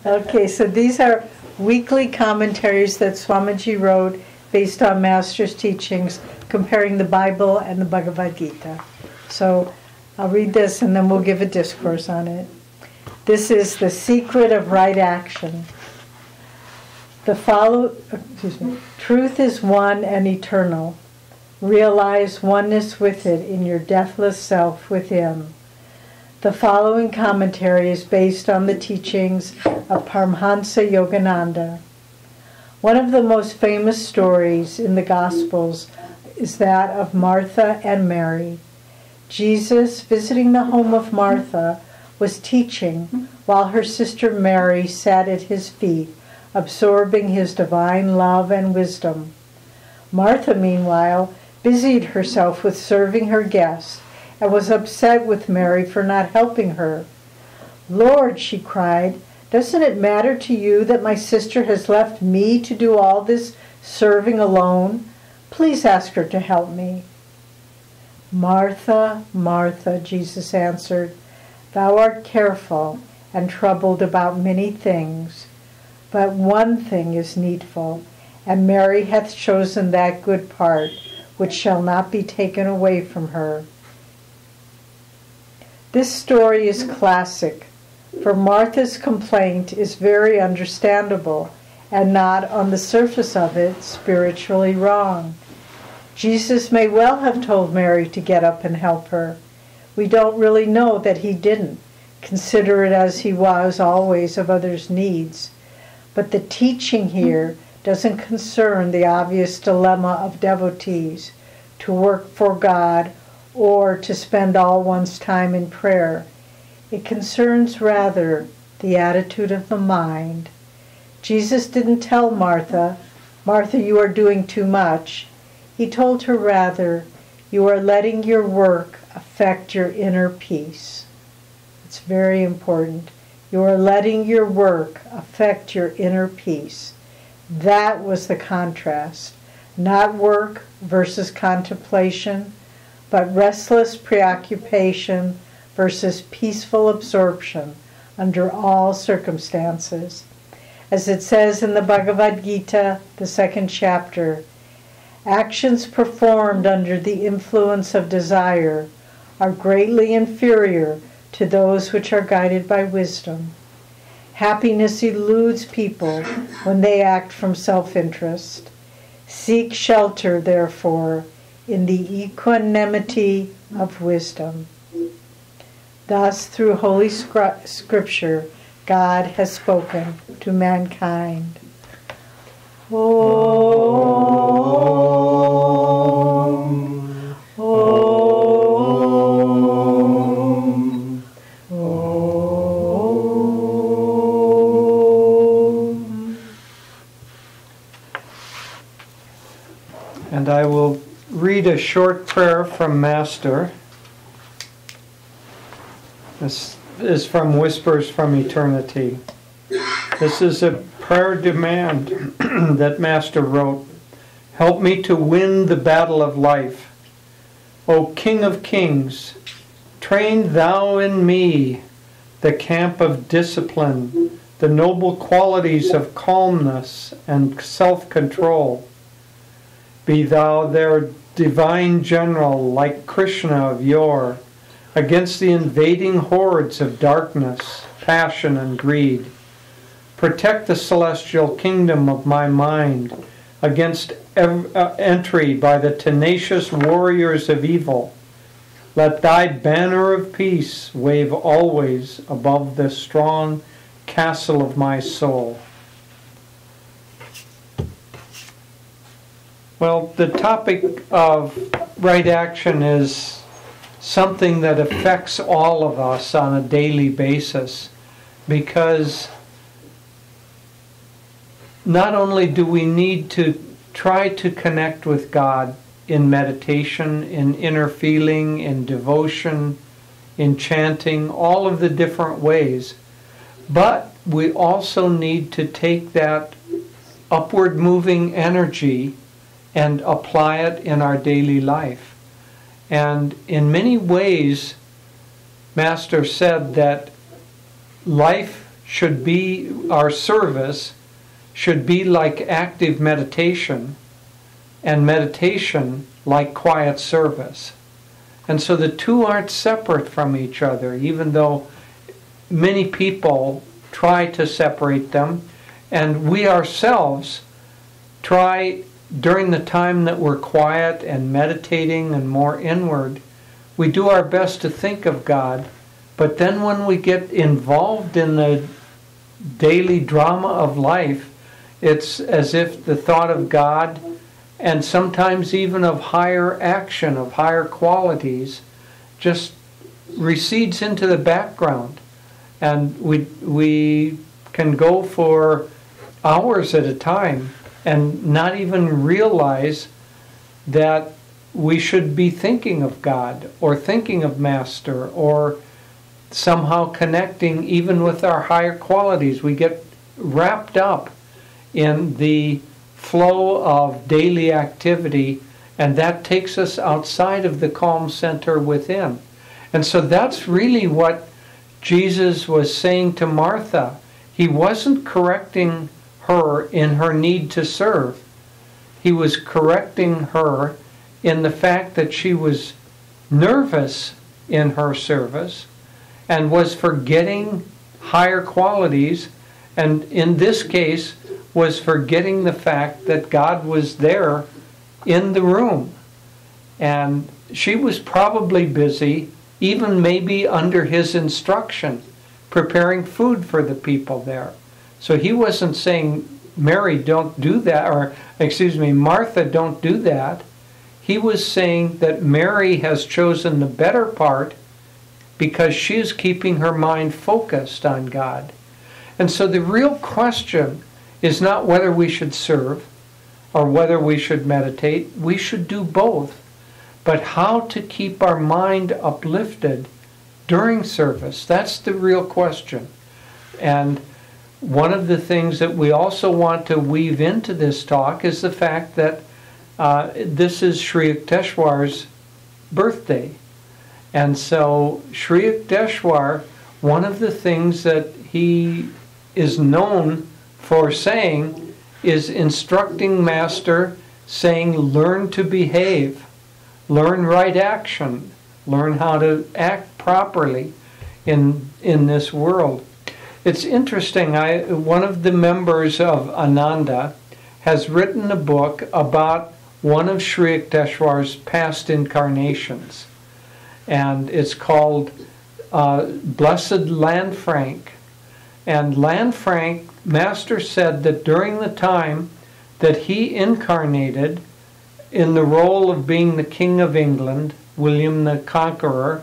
Okay, so these are weekly commentaries that Swamiji wrote based on Master's teachings, comparing the Bible and the Bhagavad Gita. So I'll read this and then we'll give a discourse on it. This is the secret of right action. Truth is one and eternal. Realize oneness with it in your deathless self within. The following commentary is based on the teachings of Paramhansa Yogananda. One of the most famous stories in the Gospels is that of Martha and Mary. Jesus, visiting the home of Martha, was teaching while her sister Mary sat at his feet, absorbing his divine love and wisdom. Martha, meanwhile, busied herself with serving her guests and was upset with Mary for not helping her. "Lord," she cried, "doesn't it matter to you that my sister has left me to do all this serving alone? Please ask her to help me." "Martha, Martha," Jesus answered, "thou art careful and troubled about many things, but one thing is needful, and Mary hath chosen that good part, which shall not be taken away from her." This story is classic, for Martha's complaint is very understandable and not, on the surface of it, spiritually wrong. Jesus may well have told Mary to get up and help her. We don't really know that he didn't, considerate as he was always of others' needs. But the teaching here doesn't concern the obvious dilemma of devotees, to work for God or to spend all one's time in prayer. It concerns rather the attitude of the mind. Jesus didn't tell Martha, "Martha, you are doing too much." He told her rather, "You are letting your work affect your inner peace." It's very important. You are letting your work affect your inner peace. That was the contrast. Not work versus contemplation, but restless preoccupation versus peaceful absorption under all circumstances. As it says in the Bhagavad Gita, the 2nd chapter, actions performed under the influence of desire are greatly inferior to those which are guided by wisdom. Happiness eludes people when they act from self-interest. Seek shelter, therefore, in the equanimity of wisdom. Thus, through Holy Scripture, God has spoken to mankind. Om. Om. Om. And I will read a short prayer from Master. This is from Whispers from Eternity. This is a prayer demand that Master wrote. Help me to win the battle of life. O King of Kings, train thou in me the camp of discipline, the noble qualities of calmness and self-control. Be thou their divine general like Krishna of yore, against the invading hordes of darkness, passion, and greed. Protect the celestial kingdom of my mind against entry by the tenacious warriors of evil. Let thy banner of peace wave always above the strong castle of my soul. Well, the topic of right action is something that affects all of us on a daily basis, because not only do we need to try to connect with God in meditation, in inner feeling, in devotion, in chanting, all of the different ways, but we also need to take that upward moving energy and apply it in our daily life. And in many ways, Master said that life should be, our service should be like active meditation, and meditation like quiet service. And so the two aren't separate from each other, even though many people try to separate them, and we ourselves try during the time that we're quiet and meditating and more inward, we do our best to think of God, but then when we get involved in the daily drama of life, it's as if the thought of God, and sometimes even of higher action, of higher qualities, just recedes into the background. And we can go for hours at a time and not even realize that we should be thinking of God or thinking of Master or somehow connecting even with our higher qualities. We get wrapped up in the flow of daily activity, and that takes us outside of the calm center within. And so that's really what Jesus was saying to Martha. He wasn't correcting her in her need to serve. He was correcting her in the fact that she was nervous in her service and was forgetting higher qualities, and in this case was forgetting the fact that God was there in the room. And she was probably busy, even maybe under his instruction, preparing food for the people there. So he wasn't saying, Mary, don't do that, or excuse me, Martha, don't do that. He was saying that Mary has chosen the better part because she is keeping her mind focused on God. And so the real question is not whether we should serve or whether we should meditate. We should do both. But how to keep our mind uplifted during service, that's the real question. And one of the things that we also want to weave into this talk is the fact that this is Sri Yukteswar's birthday. And so Sri Yukteswar, one of the things that he is known for saying is instructing Master, saying, learn to behave, learn right action, learn how to act properly in this world. It's interesting, one of the members of Ananda has written a book about one of Sri Yukteswar's past incarnations. And it's called Blessed Lanfranc. And Lanfranc, Master said that during the time that he incarnated in the role of being the King of England, William the Conqueror,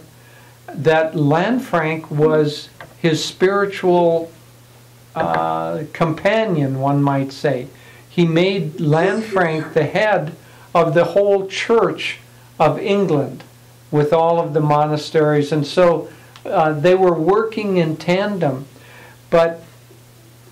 that Lanfranc was his spiritual companion, one might say. He made Lanfranc the head of the whole Church of England with all of the monasteries. And so they were working in tandem. But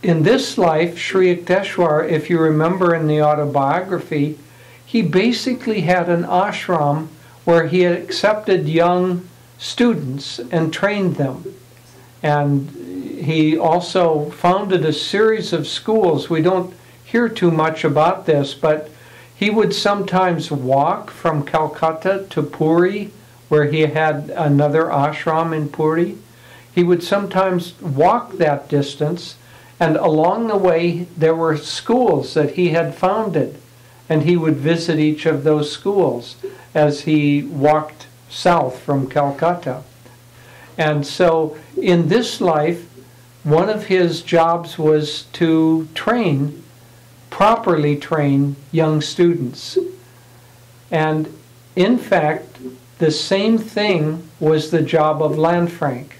in this life, Sri Yukteswar, if you remember in the autobiography, he basically had an ashram where he had accepted young students and trained them. And he also founded a series of schools. We don't hear too much about this, but he would sometimes walk from Calcutta to Puri, where he had another ashram in Puri. He would sometimes walk that distance, and along the way there were schools that he had founded, and he would visit each of those schools as he walked south from Calcutta. And so in this life, one of his jobs was to properly train young students. And in fact, the same thing was the job of Lanfranc.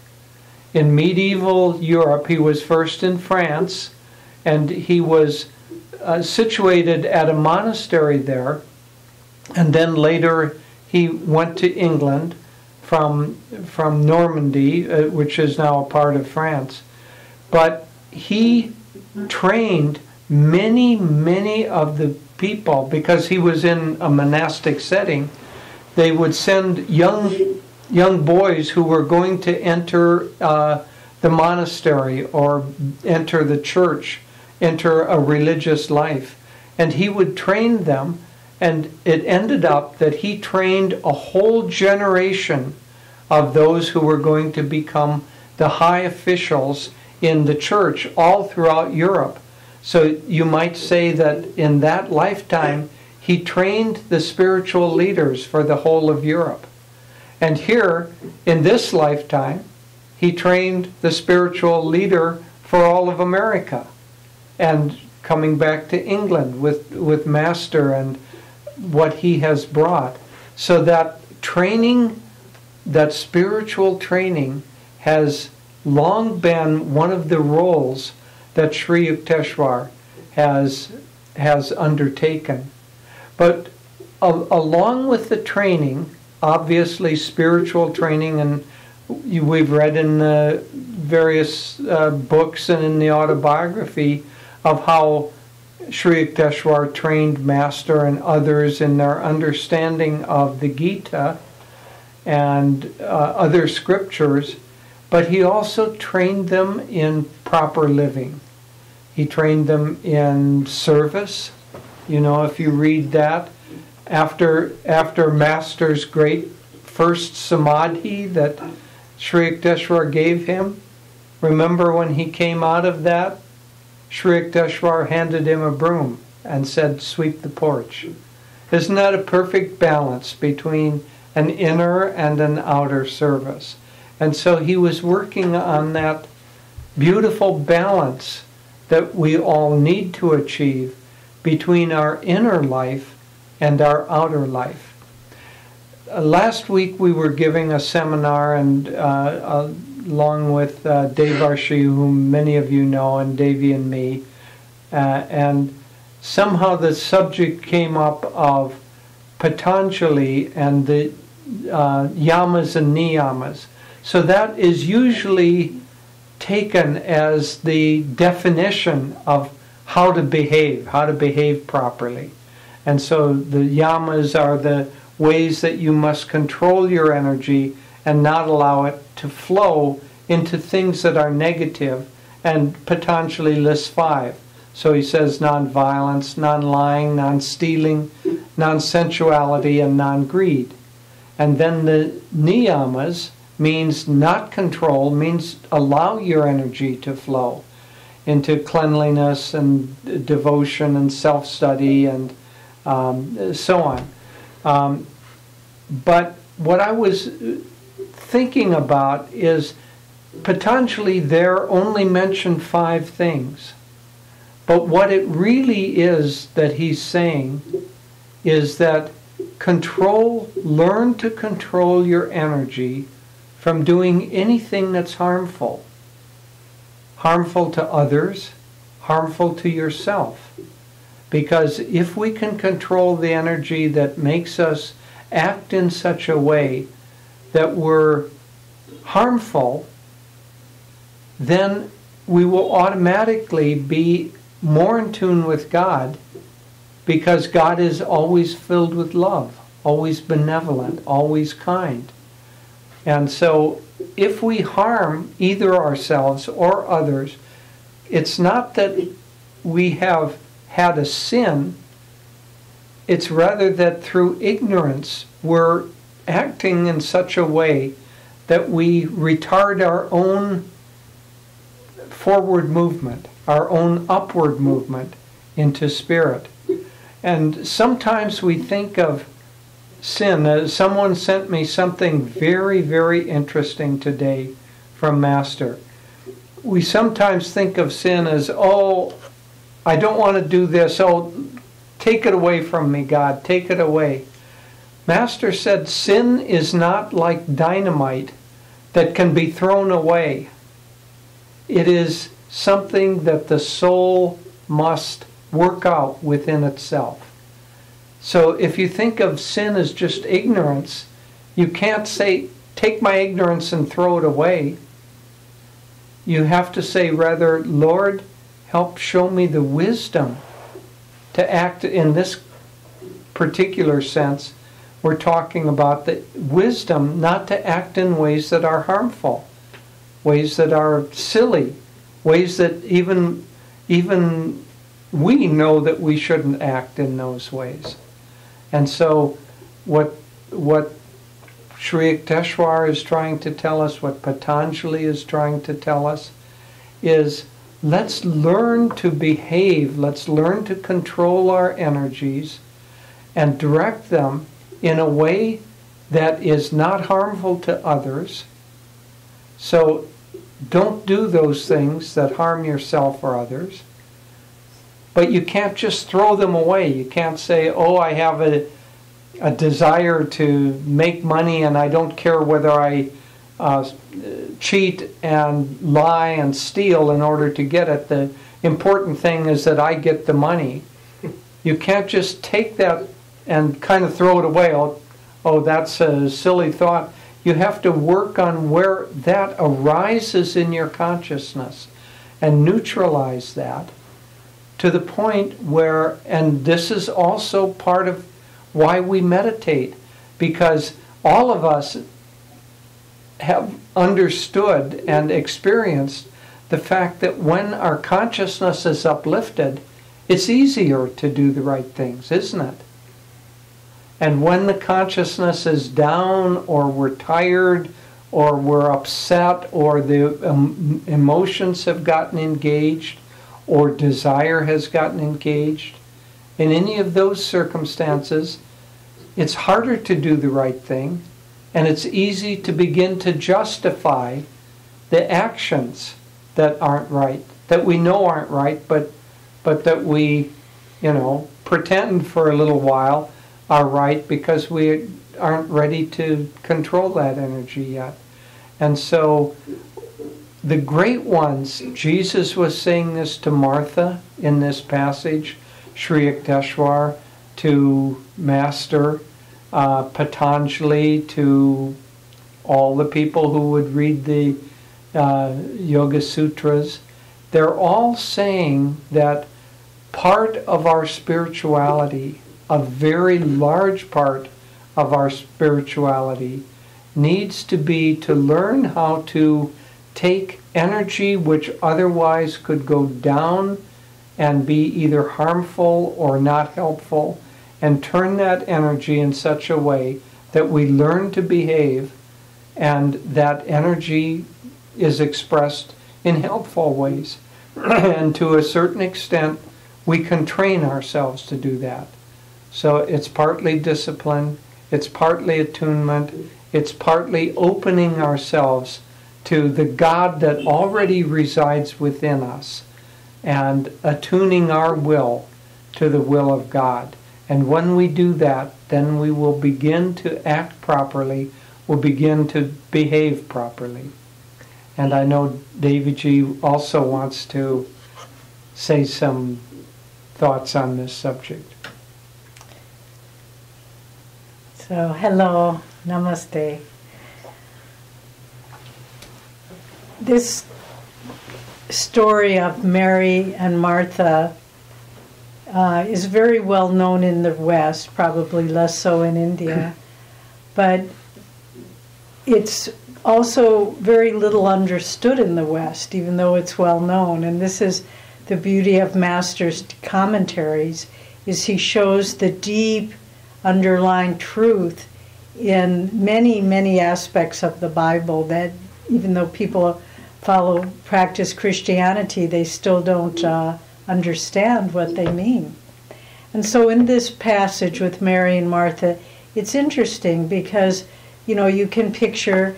In medieval Europe, he was first in France, and he was situated at a monastery there, and then later he went to England from Normandy, which is now a part of France. But he trained many of the people, because he was in a monastic setting. They would send young boys who were going to enter the the monastery or enter the church, enter a religious life. And he would train them, and it ended up that he trained a whole generation of those who were going to become the high officials in the church all throughout Europe. So you might say that in that lifetime, he trained the spiritual leaders for the whole of Europe. And here, in this lifetime, he trained the spiritual leader for all of America. And coming back to England with Master and what he has brought. So that training, that spiritual training, has long been one of the roles that Sri Yukteswar has undertaken. But along with the training, obviously spiritual training, and we've read in the various books and in the autobiography of how Sri Yukteswar trained Master and others in their understanding of the Gita and other scriptures, but he also trained them in proper living. He trained them in service. You know, if you read that, after Master's great first samadhi that Sri Yukteswar gave him, remember when he came out of that, Sri Yukteswar handed him a broom and said, "Sweep the porch." Isn't that a perfect balance between an inner and an outer service? And so he was working on that beautiful balance that we all need to achieve between our inner life and our outer life. Last week we were giving a seminar, and along with Devarshi, whom many of you know, and Devi and me, and somehow the subject came up of Patanjali and the yamas and niyamas. So that is usually taken as the definition of how to behave properly. And so the yamas are the ways that you must control your energy and not allow it to flow into things that are negative. And Patanjali lists 5. So he says non-violence, non-lying, non-stealing, non-sensuality, and non-greed. And then the niyamas means not control, means allow your energy to flow into cleanliness and devotion and self-study and so on. But what I was thinking about is Patanjali there only mentioned 5 things. But what it really is that he's saying is that learn to control your energy from doing anything that's harmful. Harmful to others, harmful to yourself. Because if we can control the energy that makes us act in such a way that we're harmful, then we will automatically be more in tune with God, because God is always filled with love, always benevolent, always kind. And so if we harm either ourselves or others, it's not that we have had a sin, it's rather that through ignorance we're acting in such a way that we retard our own forward movement, our own upward movement into spirit. And sometimes we think of sin. Someone sent me something very, very interesting today from Master. We sometimes think of sin as, oh, I don't want to do this. Oh, take it away from me, God. Take it away. Master said sin is not like dynamite that can be thrown away. It is something that the soul must work out within itself. So if you think of sin as just ignorance, you can't say, take my ignorance and throw it away. You have to say rather, Lord, help show me the wisdom to act in this particular sense. We're talking about the wisdom not to act in ways that are harmful. ways that are silly, ways that even we know that we shouldn't act in those ways. And so what Sri Yukteswar is trying to tell us, what Patanjali is trying to tell us, is let's learn to behave, let's learn to control our energies and direct them in a way that is not harmful to others. So don't do those things that harm yourself or others. But you can't just throw them away. You can't say, oh, I have a desire to make money and I don't care whether I cheat and lie and steal in order to get it. The important thing is that I get the money. You can't just take that and kind of throw it away. Oh, that's a silly thought. You have to work on where that arises in your consciousness and neutralize that to the point where, and this is also part of why we meditate, because all of us have understood and experienced the fact that when our consciousness is uplifted, it's easier to do the right things, isn't it? And when the consciousness is down, or we're tired, or we're upset, or the emotions have gotten engaged, or desire has gotten engaged, in any of those circumstances, it's harder to do the right thing, and it's easy to begin to justify the actions that aren't right, that we know aren't right, but that we, pretend for a little while are right because we aren't ready to control that energy yet. And so the great ones, Jesus was saying this to Martha in this passage, Sri Yukteswar, to Master Patanjali, to all the people who would read the Yoga Sutras. They're all saying that part of our spirituality, a very large part of our spirituality, needs to be to learn how to take energy which otherwise could go down and be either harmful or not helpful, and turn that energy in such a way that we learn to behave, and that energy is expressed in helpful ways. And to a certain extent, we can train ourselves to do that. So it's partly discipline, it's partly attunement, it's partly opening ourselves to the God that already resides within us, and attuning our will to the will of God. And when we do that, then we will begin to act properly, we'll begin to behave properly. And I know Devi also wants to say some thoughts on this subject. So, hello, namaste. This story of Mary and Martha is very well known in the West, probably less so in India, but it's also very little understood in the West, even though it's well known. And this is the beauty of Master's commentaries, is he shows the deep underlying truth in many, many aspects of the Bible that even though people practice Christianity, they still don't understand what they mean. And so in this passage with Mary and Martha, it's interesting because, you can picture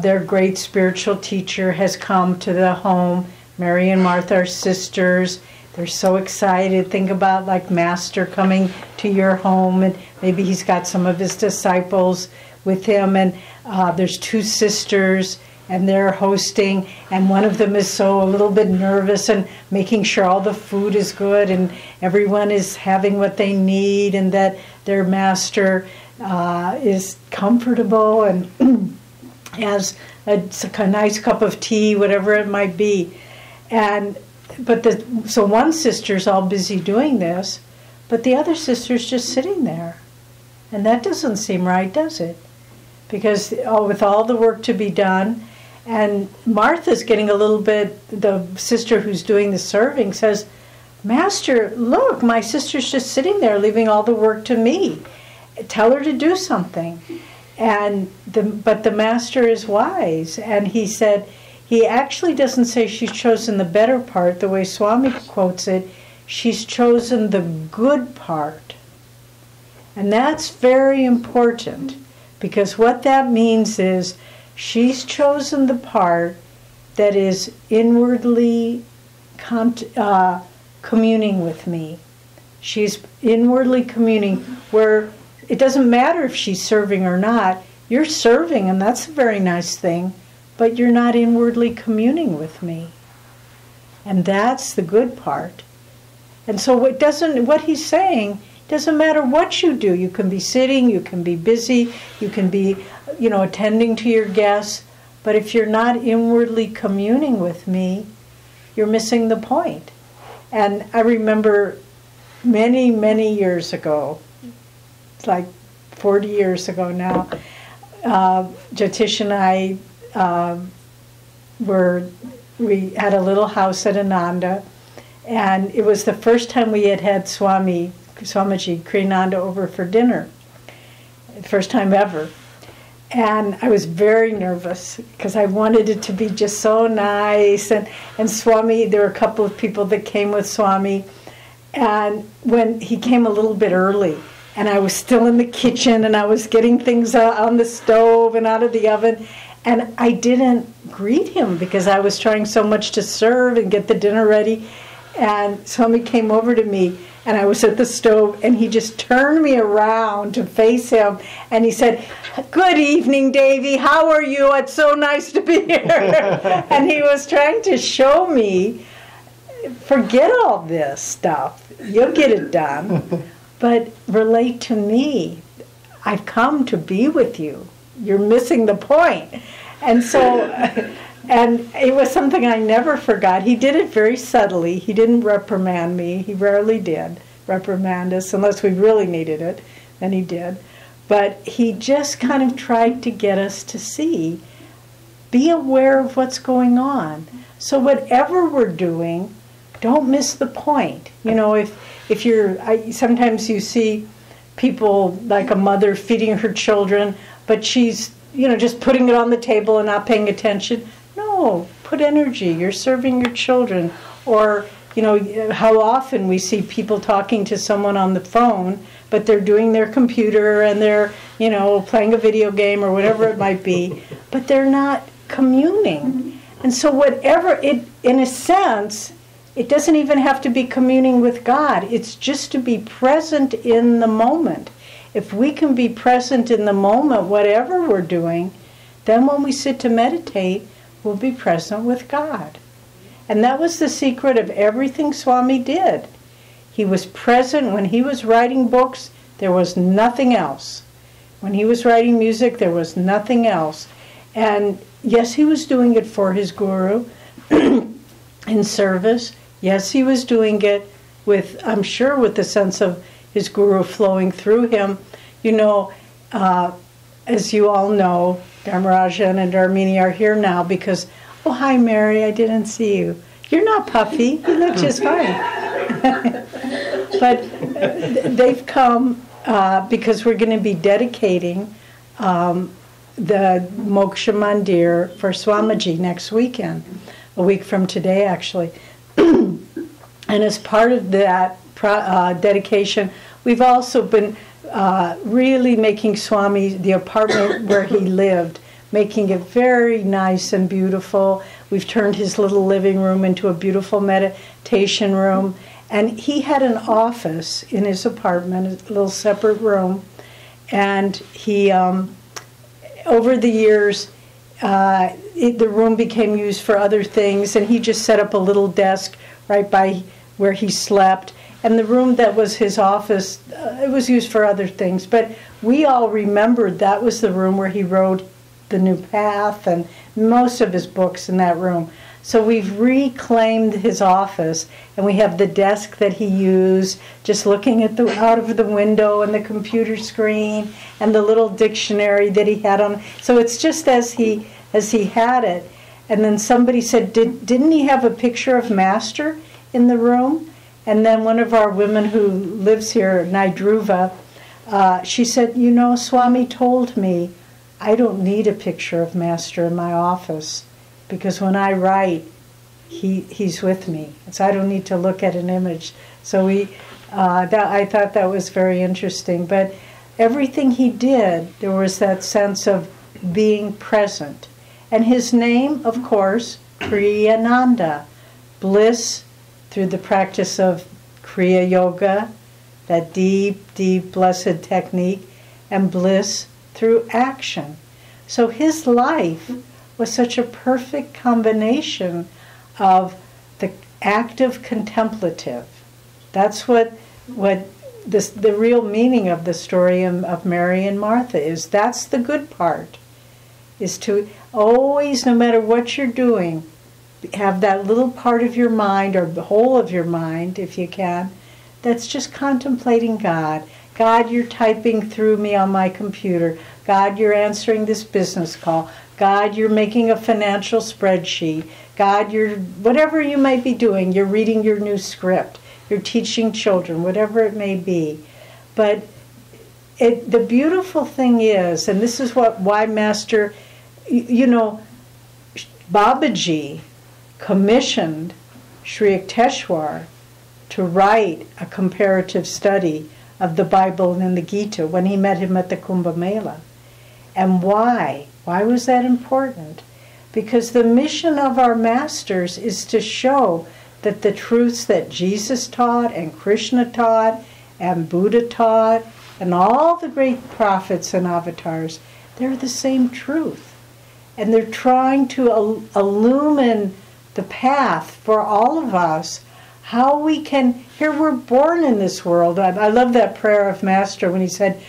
their great spiritual teacher has come to the home. Mary and Martha are sisters. They're so excited. Think about like Master coming to your home, and maybe he's got some of his disciples with him, and there's two sisters, and they're hosting, and one of them is a little bit nervous and making sure all the food is good and everyone is having what they need, and that their Master is comfortable and has a nice cup of tea, whatever it might be. So one sister's all busy doing this, but the other sister's just sitting there. And that doesn't seem right, does it? Because with all the work to be done, And Martha's getting a little bit, the sister who's doing the serving says, Master, look, my sister's just sitting there leaving all the work to me. Tell her to do something. But the Master is wise, and he said, he actually doesn't say she's chosen the better part, the way Swami quotes it, she's chosen the good part. And that's very important, because what that means is she's chosen the part that is inwardly communing with me. She's inwardly communing, where it doesn't matter if she's serving or not. You're serving, and that's a very nice thing, but you're not inwardly communing with me. And that's the good part. And so what he's saying, doesn't matter what you do. You can be sitting, you can be busy, you can be, attending to your guests, but if you're not inwardly communing with me, you're missing the point. And I remember many, many years ago, it's like 40 years ago now, Jyotish and I we had a little house at Ananda, and it was the first time we had Swamiji Kriyananda over for dinner. First time ever. And I was very nervous because I wanted it to be just so nice. And Swami, there were a couple of people that came with Swami. And when he came a little bit early, and I was still in the kitchen, and I was getting things on the stove and out of the oven, and I didn't greet him because I was trying so much to serve and get the dinner ready. And Swami came over to me, and I was at the stove, and he just turned me around to face him, and he said, "Good evening, Devi. How are you? It's so nice to be here." And he was trying to show me, forget all this stuff. You'll get it done. But relate to me. I've come to be with you. You're missing the point. And so, and it was something I never forgot. He did it very subtly. He didn't reprimand me. He rarely did reprimand us unless we really needed it. And he did. But he just kind of tried to get us to see, be aware of what's going on. So whatever we're doing, don't miss the point. If you're, sometimes you see people like a mother feeding her children, but she's, just putting it on the table and not paying attention. No, put energy. You're serving your children. Or, how often we see people talking to someone on the phone, but they're doing their computer and they're, playing a video game or whatever it might be, but they're not communing. And so whatever it, in a sense, it doesn't even have to be communing with God. It's just to be present in the moment. If we can be present in the moment, whatever we're doing, then when we sit to meditate, we'll be present with God. And that was the secret of everything Swami did. He was present. When he was writing books, there was nothing else. When he was writing music, there was nothing else. And yes, he was doing it for his guru in service. Yes, he was doing it with, I'm sure, with the sense of his guru flowing through him. As you all know, Dharmarajan and Dharmini are here now because, oh, hi, Mary, I didn't see you. You're not puffy. You look just fine. But they've come because we're going to be dedicating the Moksha Mandir for Swamiji next weekend, a week from today, actually. And as part of that dedication, we've also been really making Swami, the apartment where he lived, making it very nice and beautiful. We've turned his little living room into a beautiful meditation room. And he had an office in his apartment, a little separate room. And he, over the years, the room became used for other things, and he just set up a little desk right by where he slept. And the room that was his office, it was used for other things. But we all remembered that was the room where he wrote The New Path and most of his books in that room. So we've reclaimed his office, and we have the desk that he used, just looking at out of the window and the computer screen and the little dictionary that he had on. So it's just as he had it. And then somebody said, didn't he have a picture of Master in the room? And then one of our women who lives here, Naidruva, she said, you know, Swami told me I don't need a picture of Master in my office because when I write, he's with me. So I don't need to look at an image. So I thought that was very interesting. But everything he did, there was that sense of being present. And his name, of course, Kriyananda, bliss through the practice of Kriya Yoga, that deep, deep, blessed technique, and bliss through action. So his life was such a perfect combination of the active contemplative. That's what the real meaning of the story of Mary and Martha is. That's the good part, is to always, no matter what you're doing, have that little part of your mind, or the whole of your mind, if you can, that's just contemplating God. God, you're typing through me on my computer. God, you're answering this business call. God, you're making a financial spreadsheet. God, you're, whatever you might be doing, you're reading your new script. You're teaching children, whatever it may be. But the beautiful thing is, and this is why Master, you know, Babaji commissioned Sri Yukteswar to write a comparative study of the Bible and the Gita when he met him at the Kumbh Mela. And why? Why was that important? Because the mission of our masters is to show that the truths that Jesus taught and Krishna taught and Buddha taught and all the great prophets and avatars, they're the same truth. And they're trying to illumine the path for all of us, how we can, here we're born in this world. I love that prayer of Master when he said,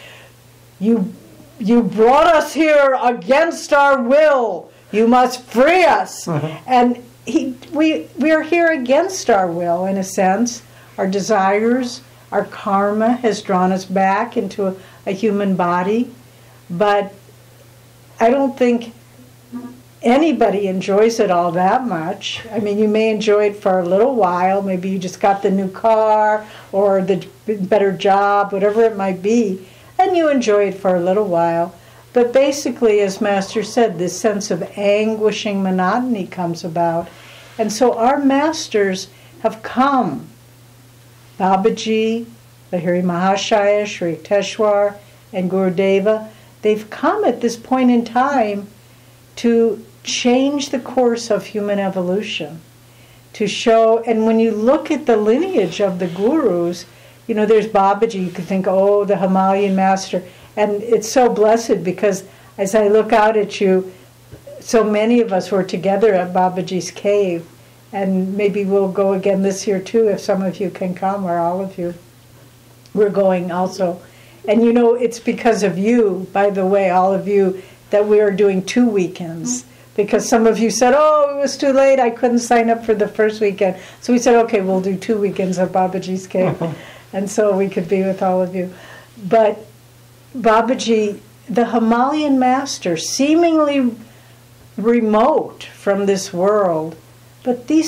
you brought us here against our will. You must free us. And we are here against our will, in a sense. Our desires, our karma has drawn us back into a human body. But I don't think anybody enjoys it all that much. I mean, you may enjoy it for a little while. Maybe you just got the new car or the better job, whatever it might be, and you enjoy it for a little while. But basically, as Master said, this sense of anguishing monotony comes about. And so our masters have come. Babaji, Lahiri Mahashaya, Sri Yukteswar, and Gurudeva, they've come at this point in time to change the course of human evolution, to show, and when you look at the lineage of the gurus, you know, there's Babaji, you could think, oh, the Himalayan master, and it's so blessed because as I look out at you, so many of us were together at Babaji's cave, and maybe we'll go again this year too if some of you can come, or all of you. We're going also. And you know, it's because of you, by the way, all of you, that we are doing 2 weekends. Because some of you said, oh, it was too late, I couldn't sign up for the first weekend. So we said, okay, we'll do 2 weekends at Babaji's cave. And so we could be with all of you. But Babaji, the Himalayan master, seemingly remote from this world, but the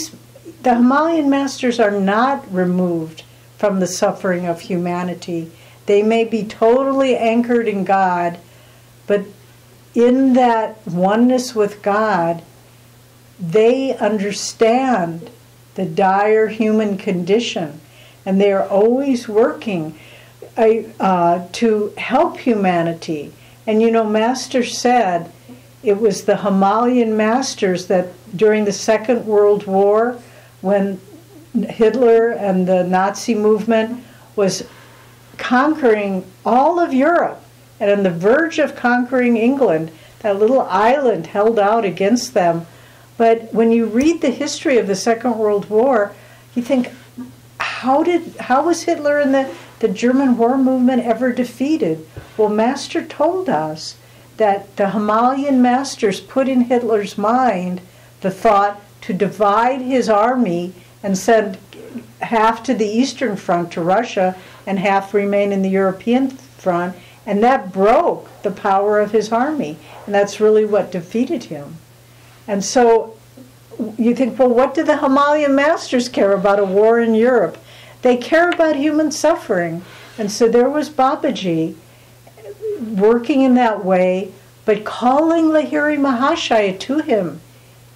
Himalayan masters are not removed from the suffering of humanity. They may be totally anchored in God, but in that oneness with God, they understand the dire human condition, and they are always working to help humanity. And you know, Master said it was the Himalayan masters that during the Second World War, when Hitler and the Nazi movement was conquering all of Europe, and on the verge of conquering England, that little island held out against them. But when you read the history of the Second World War, you think, how was Hitler and the German war movement ever defeated? Well, Master told us that the Himalayan masters put in Hitler's mind the thought to divide his army and send half to the Eastern Front to Russia and half remain in the European front. And that broke the power of his army. And that's really what defeated him. And so you think, well, what do the Himalayan masters care about a war in Europe? They care about human suffering. And so there was Babaji working in that way, but calling Lahiri Mahashaya to him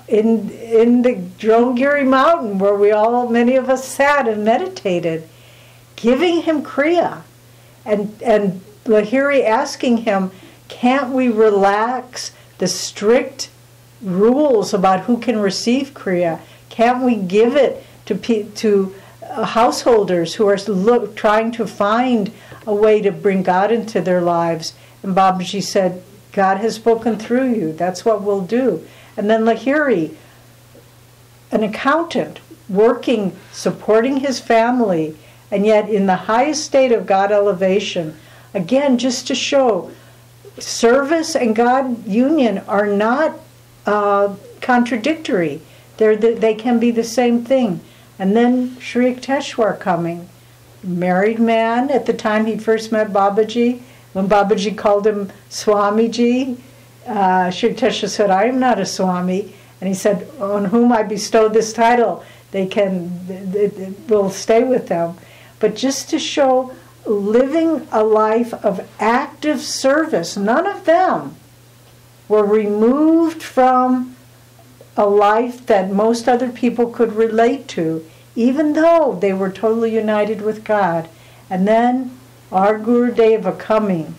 in the Dromgiri mountain where many of us sat and meditated, giving him Kriya. And Lahiri asking him, can't we relax the strict rules about who can receive Kriya? Can't we give it to householders who are trying to find a way to bring God into their lives? And Babaji said, God has spoken through you. That's what we'll do. And then Lahiri, an accountant, working, supporting his family, and yet in the highest state of God elevation, again, just to show service and God union are not contradictory. They can be the same thing. And then Sri Yukteswar coming, married man at the time he first met Babaji. When Babaji called him Swamiji, Sri Yukteswar said, I am not a Swami. And he said, on whom I bestow this title, it will stay with them. But just to show living a life of active service, none of them were removed from a life that most other people could relate to, even though they were totally united with God. And then our Guru Deva coming,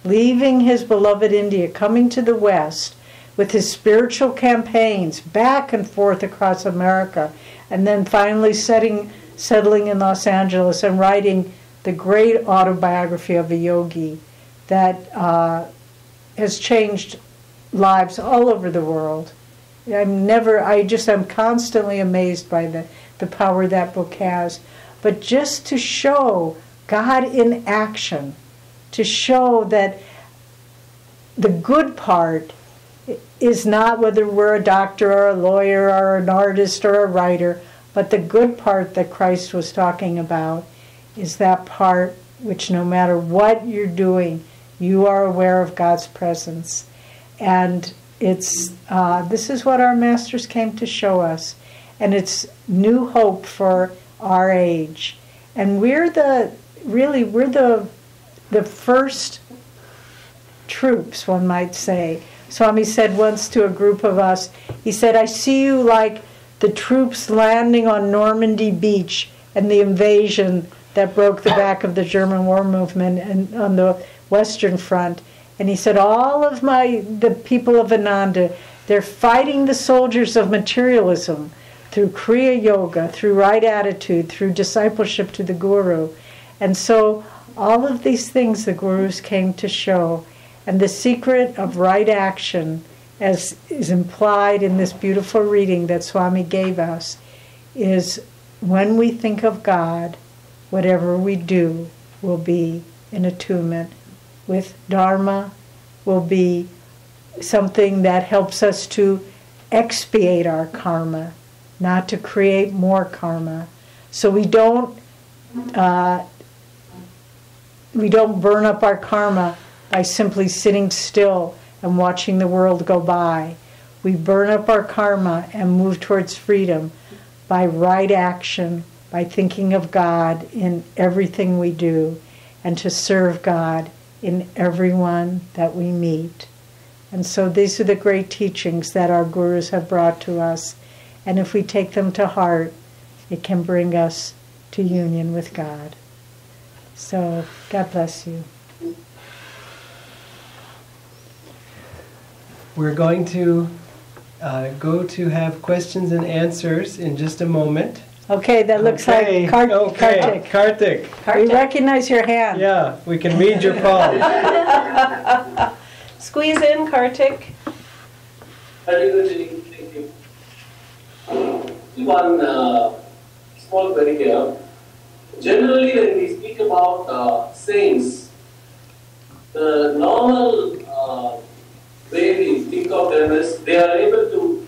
leaving his beloved India, coming to the West with his spiritual campaigns back and forth across America, and then finally settling in Los Angeles and writing the great autobiography of a yogi that has changed lives all over the world. I'm constantly amazed by the power that book has. But just to show God in action, to show that the good part is not whether we're a doctor or a lawyer or an artist or a writer, but the good part that Christ was talking about is that part which no matter what you're doing, you are aware of God's presence. And this is what our masters came to show us. And it's new hope for our age. And we're the first troops, one might say. Swami said once to a group of us, he said, I see you like the troops landing on Normandy Beach and the invasion that broke the back of the German war movement and on the Western Front. And he said, all of the people of Ananda, they're fighting the soldiers of materialism through Kriya Yoga, through right attitude, through discipleship to the Guru. And so all of these things the Gurus came to show. And the secret of right action, as is implied in this beautiful reading that Swami gave us, is when we think of God, whatever we do will be in attunement with Dharma, will be something that helps us to expiate our karma, not to create more karma. So we don't burn up our karma by simply sitting still and watching the world go by. We burn up our karma and move towards freedom by right action, by thinking of God in everything we do, and to serve God in everyone that we meet. And so these are the great teachings that our gurus have brought to us. And if we take them to heart, it can bring us to union with God. So God bless you. We're going to go to have questions and answers in just a moment. Okay, that looks like Kartik. Kartik. We recognize your hand. Yeah, we can read your palm. Squeeze in, Kartik. Thank you. One small query here. Generally, when we speak about saints, the normal way we think of them is they are able to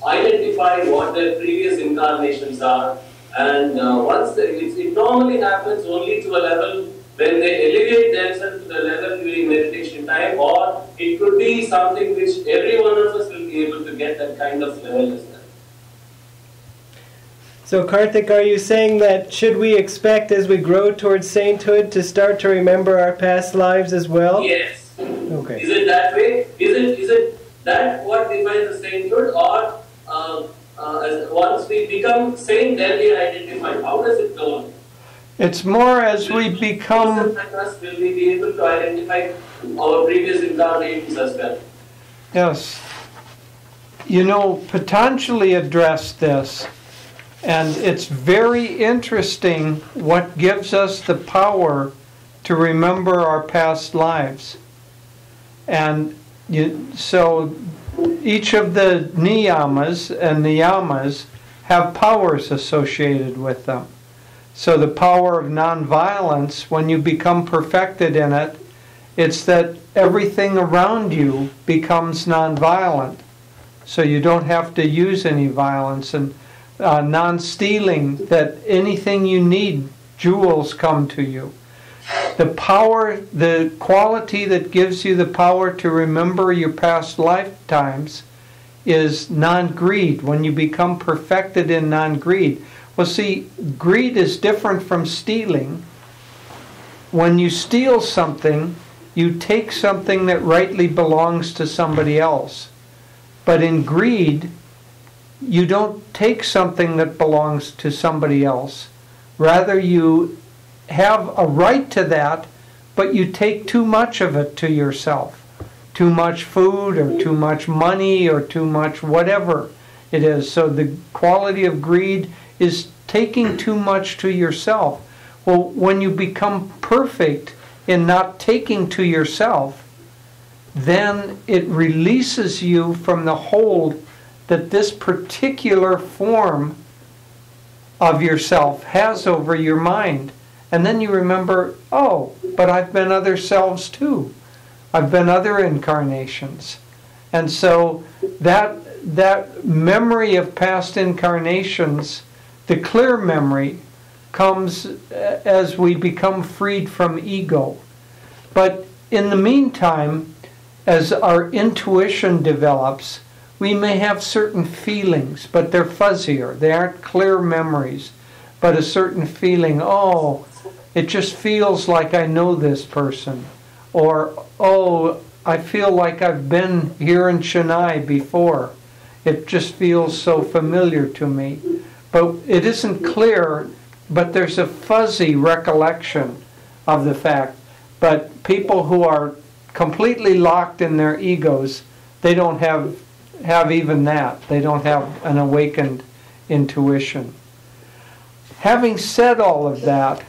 identify what their previous incarnations are, and once it normally happens only to a level when they elevate themselves to the level during meditation time, or it could be something which every one of us will be able to get that kind of level as well. So Karthik, are you saying that should we expect as we grow towards sainthood to start to remember our past lives as well? Yes. Okay. Is it that way? Is it that what defines the sainthood, or as once we become saint, then we identify? How does it go? It's more as we become... Will we be able to identify our previous incarnations as well? Yes. You know, Patanjali addressed this, and it's very interesting what gives us the power to remember our past lives. And so each of the niyamas and niyamas have powers associated with them. So the power of nonviolence, when you become perfected in it, it's that everything around you becomes nonviolent. So you don't have to use any violence. And non-stealing, that anything you need, jewels come to you. The power, the quality that gives you the power to remember your past lifetimes is non-greed, when you become perfected in non-greed. Well, see, greed is different from stealing. When you steal something, you take something that rightly belongs to somebody else. But in greed, you don't take something that belongs to somebody else. Rather, you have a right to that, but you take too much of it to yourself. Too much food, or too much money, or too much whatever it is. So the quality of greed is taking too much to yourself. Well, when you become perfect in not taking to yourself, then it releases you from the hold that this particular form of yourself has over your mind. And then you remember, oh, but I've been other selves too. I've been other incarnations. And so that memory of past incarnations, the clear memory, comes as we become freed from ego. But in the meantime, as our intuition develops, we may have certain feelings, but they're fuzzier. They aren't clear memories, but a certain feeling, oh, it just feels like I know this person. Or, oh, I feel like I've been here in Chennai before. It just feels so familiar to me. But it isn't clear, but there's a fuzzy recollection of the fact. But people who are completely locked in their egos, they don't have even that. They don't have an awakened intuition. Having said all of that,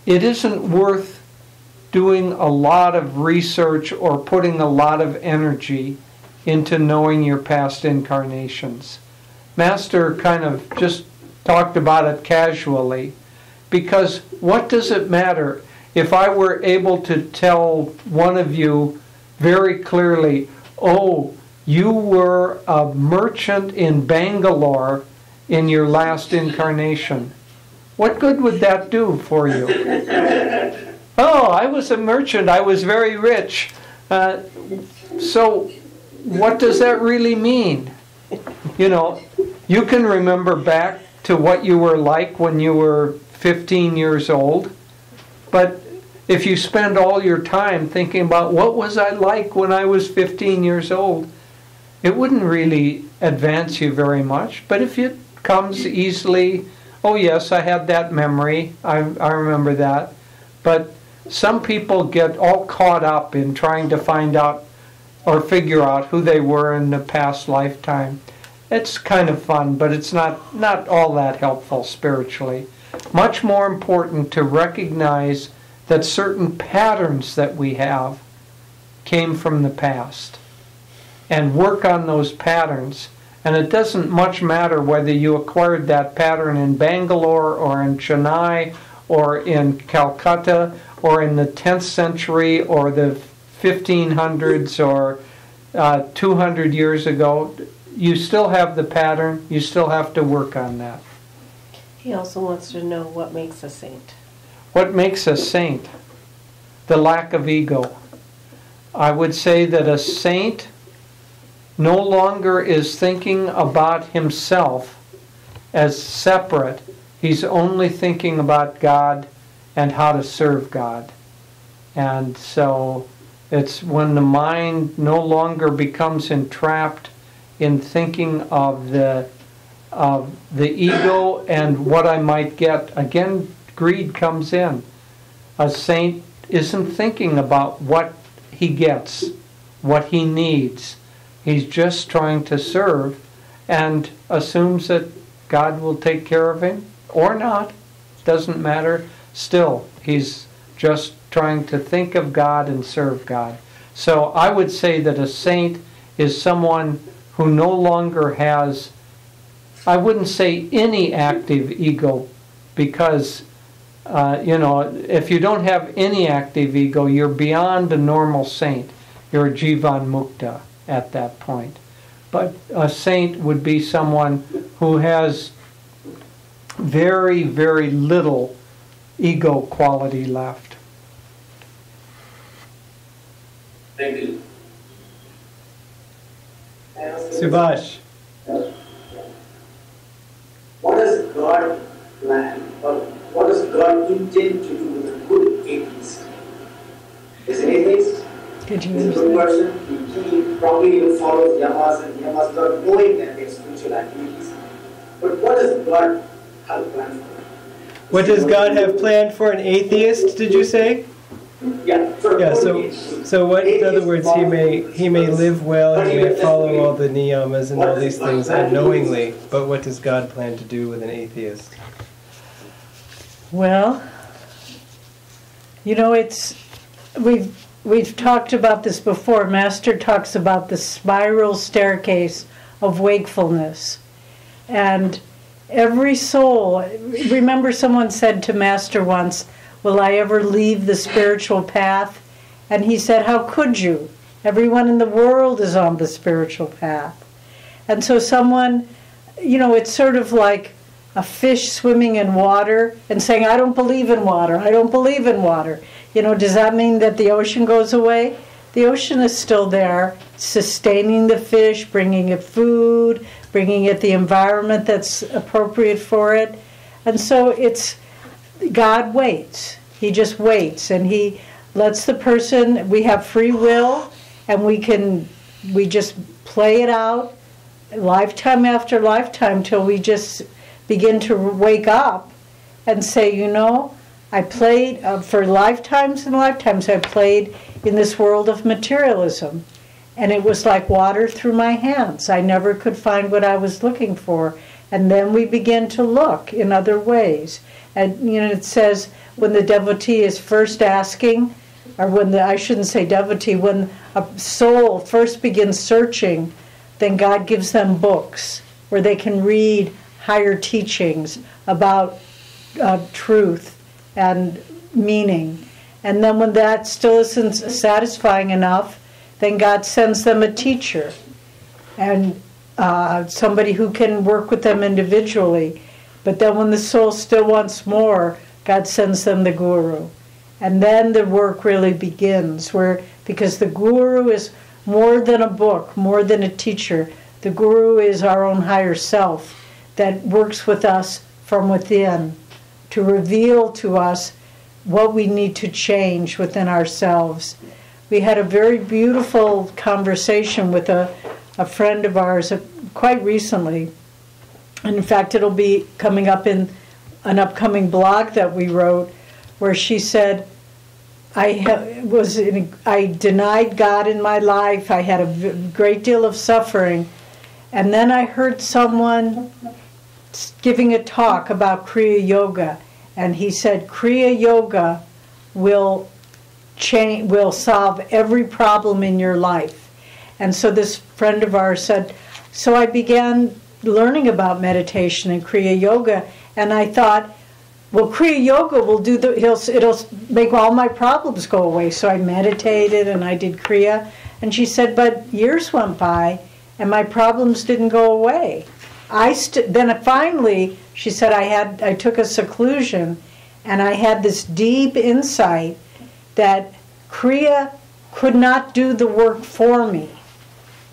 it isn't worth doing a lot of research or putting a lot of energy into knowing your past incarnations. Master kind of just talked about it casually, because what does it matter if I were able to tell one of you very clearly, oh, you were a merchant in Bangalore in your last incarnation? What good would that do for you? Oh, I was a merchant. I was very rich. So what does that really mean? You know, you can remember back to what you were like when you were 15 years old, but if you spend all your time thinking about what was I like when I was 15 years old, it wouldn't really advance you very much. But if it comes easily, oh yes, I had that memory, I remember that. But some people get all caught up in trying to find out or figure out who they were in the past lifetime. It's kind of fun, but it's not all that helpful spiritually. Much more important to recognize that certain patterns that we have came from the past, and work on those patterns. And it doesn't much matter whether you acquired that pattern in Bangalore or in Chennai or in Calcutta or in the 10th century or the 1500s or 200 years ago. You still have the pattern. You still have to work on that. He also wants to know what makes a saint. What makes a saint? The lack of ego. I would say that a saint no longer is thinking about himself as separate. He's only thinking about God and how to serve God. And so it's when the mind no longer becomes entrapped in thinking of the ego and what I might get. Again, greed comes in. A saint isn't thinking about what he gets, what he needs. He's just trying to serve and assumes that God will take care of him or not. Doesn't matter. Still, he's just trying to think of God and serve God. So I would say that a saint is someone who no longer has, I wouldn't say any active ego, because if you don't have any active ego, you're beyond a normal saint. You're a jivan mukta at that point. But a saint would be someone who has very, very little ego quality left. Thank you. Subhash. What does God plan, or what does God intend to do with a good atheist? Is an atheist? Could you He's a use good that? person. He probably even follows yamas and yamas without knowing that they're spiritual activities. But what does God have planned for him? What does God have planned for an atheist, did you say? Yeah, So what, in other words, he may live well and he may follow all the niyamas and all these things unknowingly, but what does God plan to do with an atheist? Well, we've talked about this before. Master talks about the spiral staircase of wakefulness. And every soul, remember someone said to Master once, "Will I ever leave the spiritual path?" And he said, "How could you? Everyone in the world is on the spiritual path." And so someone, it's sort of like a fish swimming in water and saying, "I don't believe in water, I don't believe in water." Does that mean that the ocean goes away? The ocean is still there, sustaining the fish, bringing it food, bringing it the environment that's appropriate for it. And so God waits. He just waits, and he lets the person, we have free will, and we just play it out lifetime after lifetime till we just begin to wake up and say, I played for lifetimes and lifetimes. I played in this world of materialism, and it was like water through my hands. I never could find what I was looking for. And then we begin to look in other ways. And it says when the devotee is first asking, or when I shouldn't say devotee, when a soul first begins searching, then God gives them books where they can read higher teachings about truth and meaning. And then when that still isn't satisfying enough, then God sends them a teacher and somebody who can work with them individually. But then when the soul still wants more, God sends them the guru. And then the work really begins, because the guru is more than a book, more than a teacher. The guru is our own higher self that works with us from within to reveal to us what we need to change within ourselves. We had a very beautiful conversation with a friend of ours quite recently. And in fact, it'll be coming up in an upcoming blog that we wrote, where she said, I denied God in my life. I had a great deal of suffering. And then I heard someone giving a talk about Kriya Yoga. And he said, Kriya Yoga will solve every problem in your life. And so this friend of ours said, so I began learning about meditation and Kriya Yoga, and I thought, well, Kriya Yoga will it'll make all my problems go away. So I meditated and I did Kriya. And she said, but years went by and my problems didn't go away. Then finally, she said, I took a seclusion and I had this deep insight that Kriya could not do the work for me.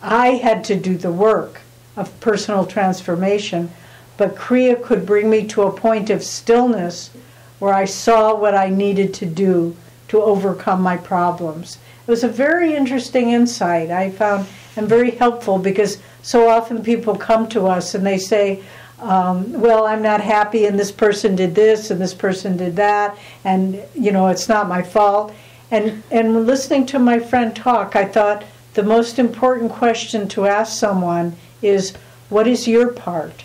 I had to do the work of personal transformation, but Kriya could bring me to a point of stillness where I saw what I needed to do to overcome my problems. It was a very interesting insight I found, and very helpful, because so often people come to us and they say, well, I'm not happy, and this person did this, and this person did that, and, it's not my fault. And listening to my friend talk, I thought the most important question to ask someone is, what is your part?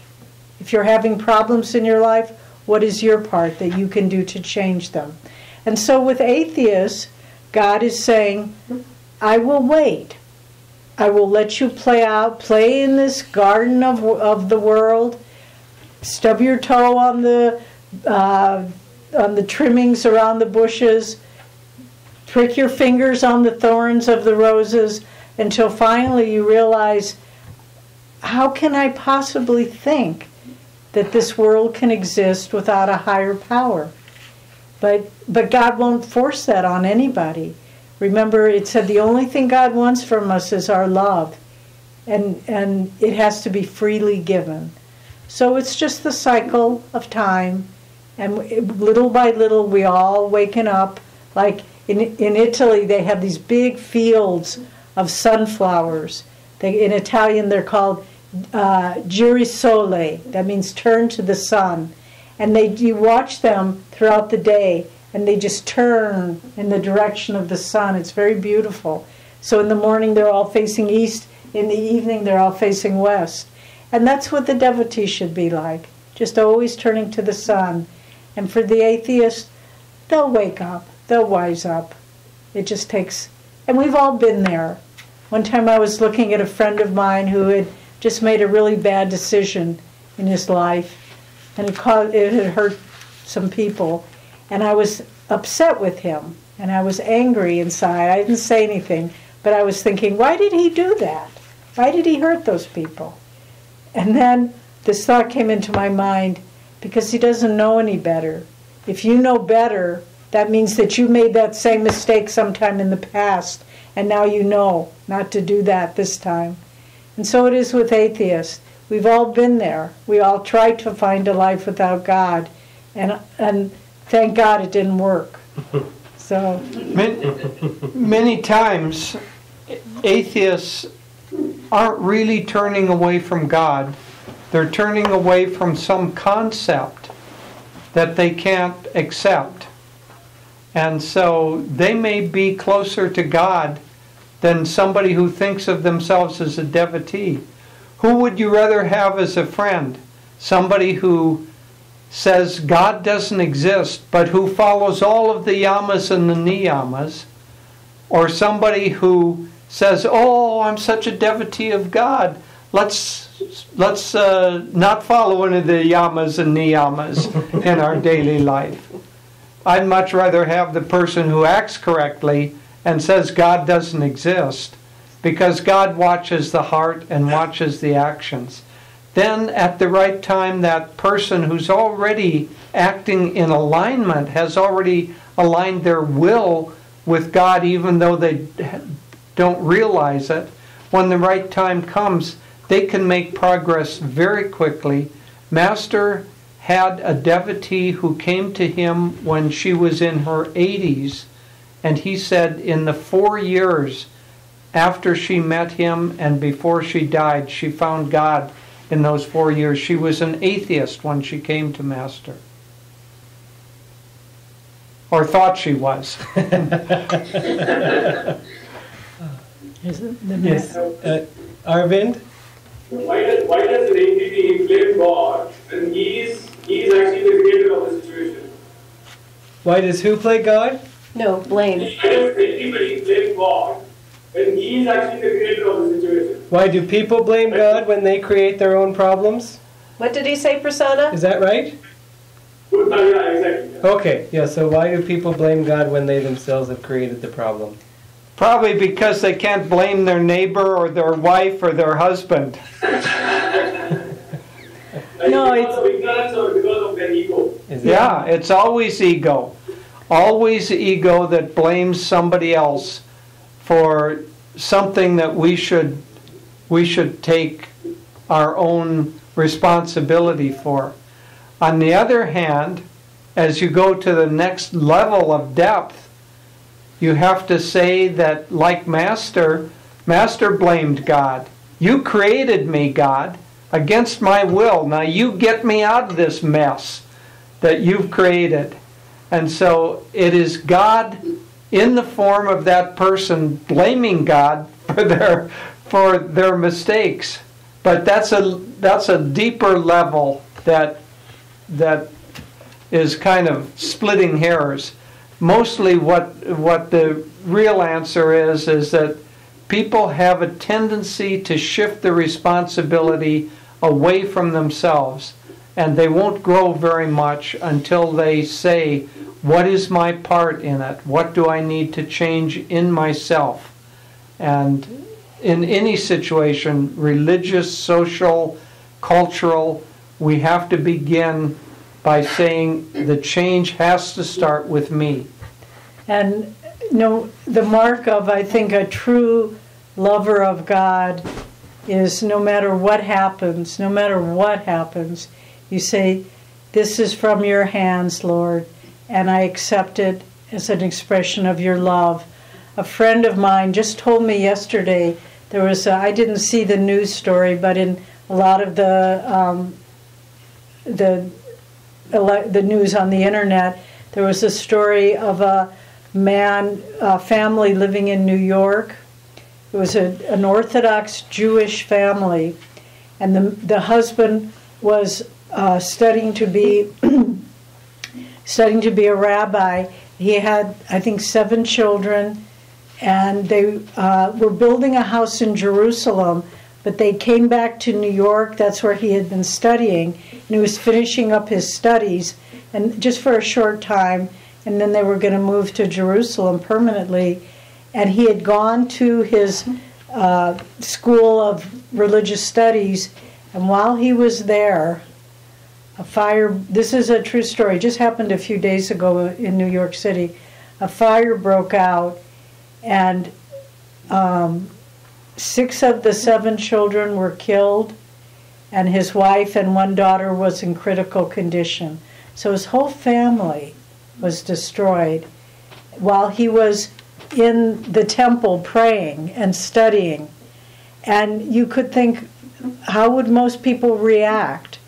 If you're having problems in your life, what is your part that you can do to change them? And so with atheists, God is saying, I will wait. I will let you play in this garden of the world. Stub your toe on the trimmings around the bushes. Prick your fingers on the thorns of the roses, until finally you realize, how can I possibly think that this world can exist without a higher power? But God won't force that on anybody. Remember, it said the only thing God wants from us is our love, and it has to be freely given. So it's just the cycle of time, and little by little we all waking up. Like in Italy, they have these big fields of sunflowers. In Italian, they're called girisole. That means turn to the sun. And you watch them throughout the day, and they just turn in the direction of the sun. It's very beautiful. So in the morning, they're all facing east. In the evening, they're all facing west. And that's what the devotee should be like, just always turning to the sun. And for the atheist, they'll wake up. They'll wise up. It just takes... And we've all been there. One time I was looking at a friend of mine who had just made a really bad decision in his life, and it had hurt some people, and I was upset with him, and I was angry inside. I didn't say anything, but I was thinking, why did he do that? Why did he hurt those people? And then this thought came into my mind, because he doesn't know any better. If you know better, that means that you made that same mistake sometime in the past, and now you know not to do that this time. And so it is with atheists. We've all been there. We all tried to find a life without God, and thank God it didn't work. So many times atheists aren't really turning away from God. They're turning away from some concept that they can't accept. And so they may be closer to God than somebody who thinks of themselves as a devotee. Who would you rather have as a friend? Somebody who says God doesn't exist, but who follows all of the yamas and the niyamas? Or somebody who says, oh, I'm such a devotee of God, let's not follow any of the yamas and niyamas in our daily life. I'd much rather have the person who acts correctly and says God doesn't exist, because God watches the heart and watches the actions. Then at the right time, that person who's already acting in alignment has already aligned their will with God, even though they don't realize it. When the right time comes, they can make progress very quickly. Master had a devotee who came to him when she was in her 80s, and he said in the 4 years after she met him and before she died, she found God in those 4 years. She was an atheist when she came to Master. Or thought she was. Yes. Arvind? Why does an entity blame God when he is actually the creator of the situation? Why does who play God? No, blame. Why does anybody blame God when he is actually the creator of the situation? Why do people blame God when they create their own problems? What did he say, Prasanna? Is that right? Yeah, exactly. Okay, yeah, so why do people blame God when they themselves have created the problem? Probably because they can't blame their neighbor or their wife or their husband. No, because of ignorance or because of their ego? Yeah, it's always ego. Always ego that blames somebody else for something that we should we should take our own responsibility for. On the other hand, as you go to the next level of depth, you have to say that, like Master blamed God. You created me, God, against my will. Now you get me out of this mess that you've created. And so it is God in the form of that person blaming God for their mistakes. But that's a deeper level that is kind of splitting hairs. Mostly what the real answer is that people have a tendency to shift the responsibility away from themselves, and they won't grow very much until they say, what is my part in it? What do I need to change in myself? And in any situation, religious, social, cultural, we have to begin by saying the change has to start with me. And the mark of, I think, a true lover of God is no matter what happens, you say, this is from your hands, Lord, and I accept it as an expression of your love. A friend of mine just told me yesterday, I didn't see the news story, but in a lot of the news on the internet, there was a story of a family living in New York. It was an Orthodox Jewish family, and the husband was studying to be a rabbi. He had, I think, 7 children, and they were building a house in Jerusalem, but they came back to New York. That's where he had been studying, and he was finishing up his studies, and just for a short time, and then they were going to move to Jerusalem permanently. And he had gone to his school of religious studies, and while he was there, a fire, this is a true story, just happened a few days ago in New York City. A fire broke out, and 6 of the 7 children were killed, and his wife and 1 daughter was in critical condition. So his whole family was destroyed while he was in the temple praying and studying. And you could think, how would most people react?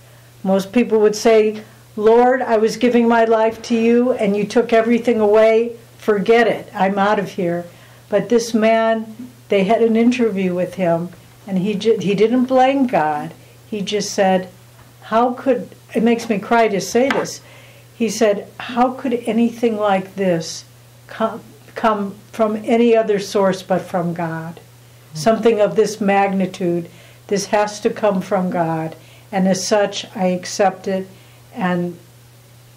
Most people would say, Lord, I was giving my life to you and you took everything away. Forget it. I'm out of here. But this man, they had an interview with him, and he didn't blame God. He just said, it makes me cry to say this. He said, how could anything like this come from any other source but from God? Something of this magnitude, this has to come from God. And as such, I accept it, and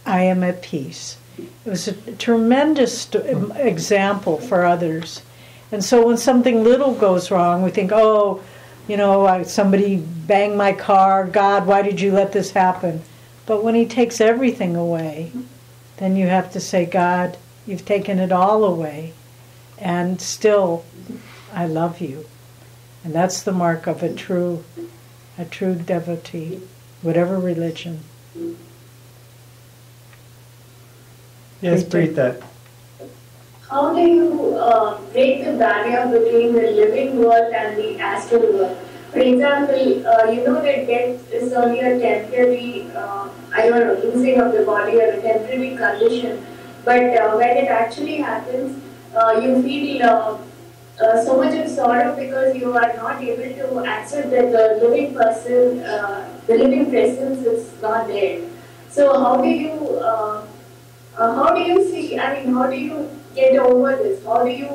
I am at peace. It was a tremendous example for others. And so when something little goes wrong, we think, somebody banged my car. God, why did you let this happen? But when he takes everything away, then you have to say, God, you've taken it all away, and still, I love you. And that's the mark of a true devotee, whatever religion. Yes, Preeta. How do you break the barrier between the living world and the astral world? For example, you know that death is only a temporary, losing of the body or a temporary condition. But when it actually happens, you feel so much of sorrow because you are not able to accept that the living person, the living presence is not there. So how do you get over this? How do you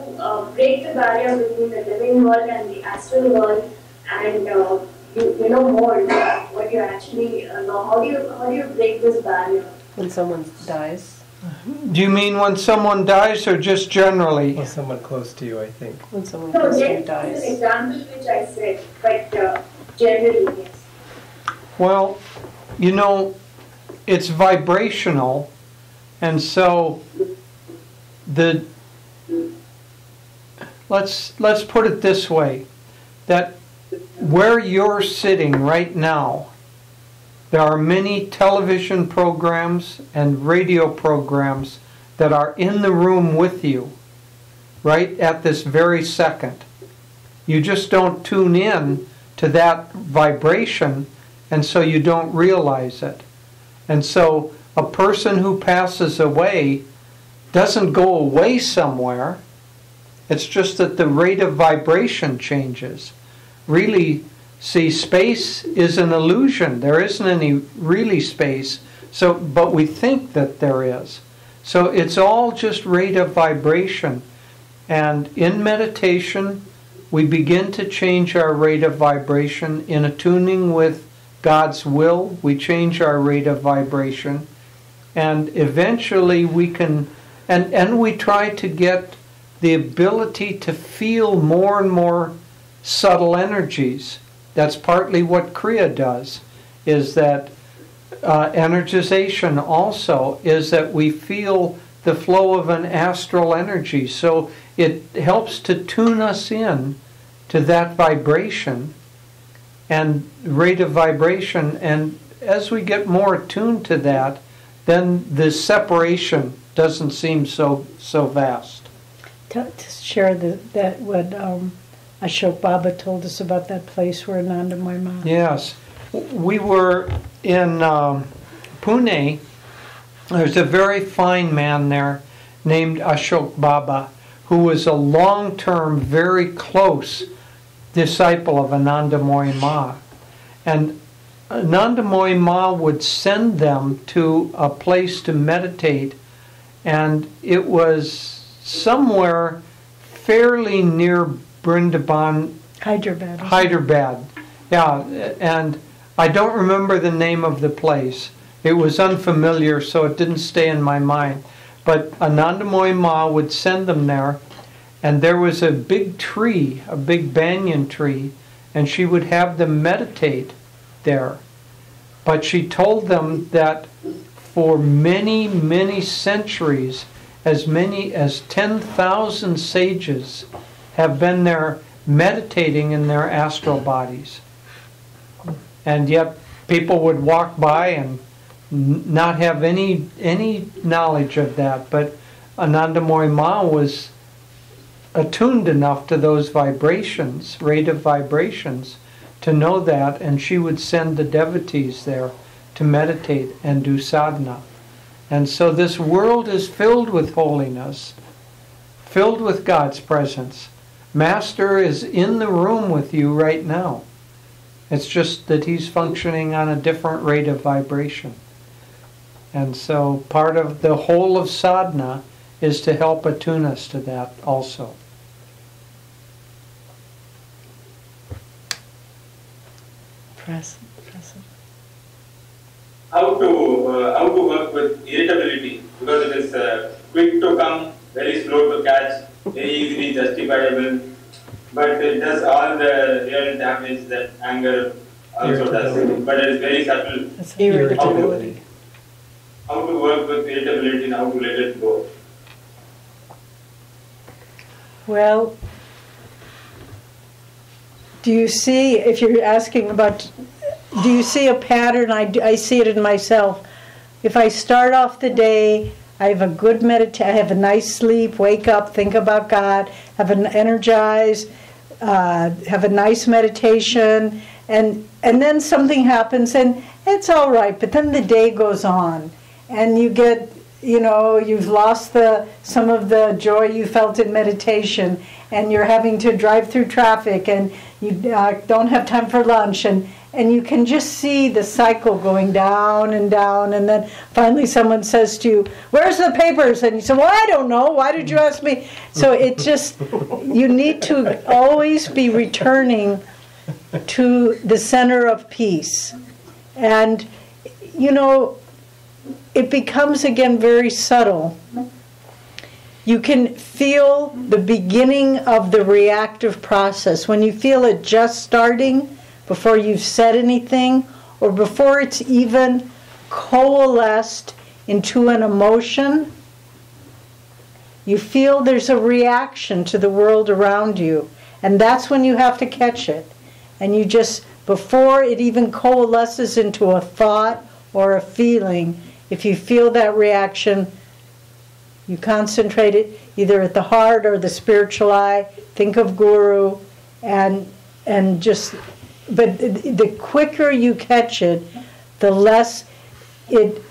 break the barrier between the living world and the astral world, and you know more what you actually know? How do you break this barrier? When someone dies. Do you mean when someone dies, or just generally? Or someone close to you, I think. When someone close to you dies. That's an example which I said, but generally, yes. Well, it's vibrational, and so let's put it this way, that where you're sitting right now, there are many television programs and radio programs that are in the room with you right at this very second. You just don't tune in to that vibration, and so you don't realize it. And so a person who passes away doesn't go away somewhere. It's just that the rate of vibration changes. Really, see, space is an illusion. There isn't any really space, but we think that there is. So it's all just rate of vibration. And in meditation, we begin to change our rate of vibration. In attuning with God's will, we change our rate of vibration. And eventually we can, and we try to get the ability to feel more and more subtle energies. That's partly what Kriya does, is that energization also is that we feel the flow of an astral energy. So it helps to tune us in to that vibration and rate of vibration. And as we get more attuned to that, then the separation doesn't seem so vast. To share that what Ashok Baba told us about that place where Anandamayi Ma. Yes. We were in Pune. There's a very fine man there named Ashok Baba, who was a long-term, very close disciple of Anandamayi Ma. And Anandamayi Ma would send them to a place to meditate, and it was somewhere fairly near Brindaban, Hyderabad. Yeah, and I don't remember the name of the place. It was unfamiliar, so it didn't stay in my mind. But Anandamayi Ma would send them there, and there was a big tree, a big banyan tree, and she would have them meditate there. But she told them that for many, many centuries, as many as 10,000 sages have been there meditating in their astral bodies. And yet people would walk by and not have any knowledge of that. But Anandamayi Ma was attuned enough to those vibrations, rate of vibrations, to know that, and she would send the devotees there to meditate and do sadhana. And so this world is filled with holiness, filled with God's presence. Master is in the room with you right now. It's just that he's functioning on a different rate of vibration. And so part of the whole of sadhana is to help attune us to that also. Present. How to work with irritability, because it is quick to come, very slow to catch, very easily justifiable, but it does all the real damage that anger also does. But it is very subtle. That's irritability. How to work with irritability and how to let it go. Well, do you see, if you're asking about, do you see a pattern? I see it in myself. If I start off the day, I have a good meditation, I have a nice sleep, wake up, think about God, have an energized, have a nice meditation, and then something happens and it's all right, but then the day goes on and you get, you've lost some of the joy you felt in meditation, and you're having to drive through traffic, and you don't have time for lunch, and you can just see the cycle going down, and then finally someone says to you, "Where's the papers?" And you say, "Well, I don't know. Why did you ask me?" So it just, you need to always be returning to the center of peace. And, it becomes again very subtle. You can feel the beginning of the reactive process. When you feel it just starting, before you've said anything, or before it's even coalesced into an emotion, you feel there's a reaction to the world around you. And that's when you have to catch it. and you just, before it even coalesces into a thought or a feeling, if you feel that reaction, you concentrate it either at the heart or the spiritual eye, think of Guru, and just, but the quicker you catch it, the less it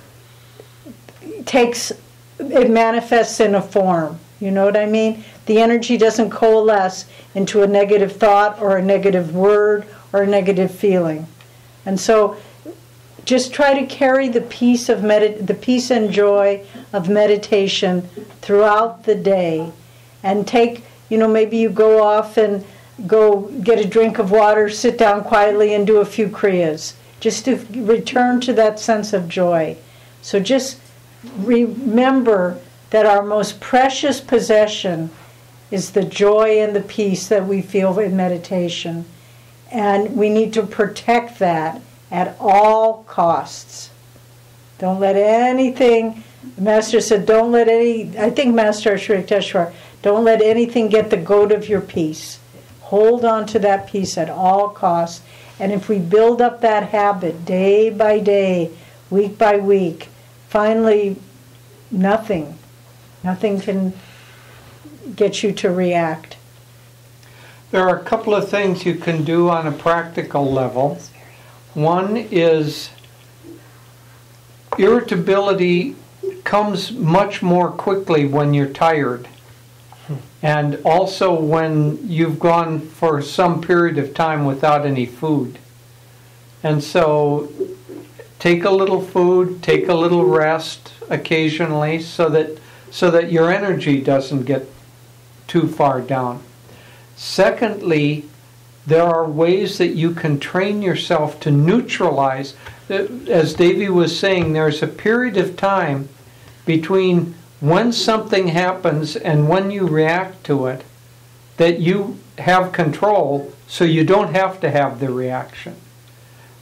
manifests in a form. You know what I mean? The energy doesn't coalesce into a negative thought or a negative word or a negative feeling. And so just try to carry the peace of the peace and joy of meditation throughout the day, and take, maybe you go off and go get a drink of water, sit down quietly and do a few kriyas, just to return to that sense of joy. So just remember that our most precious possession is the joy and the peace that we feel in meditation. And we need to protect that at all costs. Don't let anything, the Master said, I think Master Shrikeshwar, don't let anything get the goat of your peace. Hold on to that peace at all costs. And if we build up that habit day by day, week by week, finally nothing can get you to react. There are a couple of things you can do on a practical level. One is irritability comes much more quickly when you're tired, and also when you've gone for some period of time without any food. And so take a little food, take a little rest occasionally, so that your energy doesn't get too far down. Secondly, there are ways that you can train yourself to neutralize. As Devi was saying, there's a period of time between when something happens and when you react to it that you have control, so you don't have to have the reaction.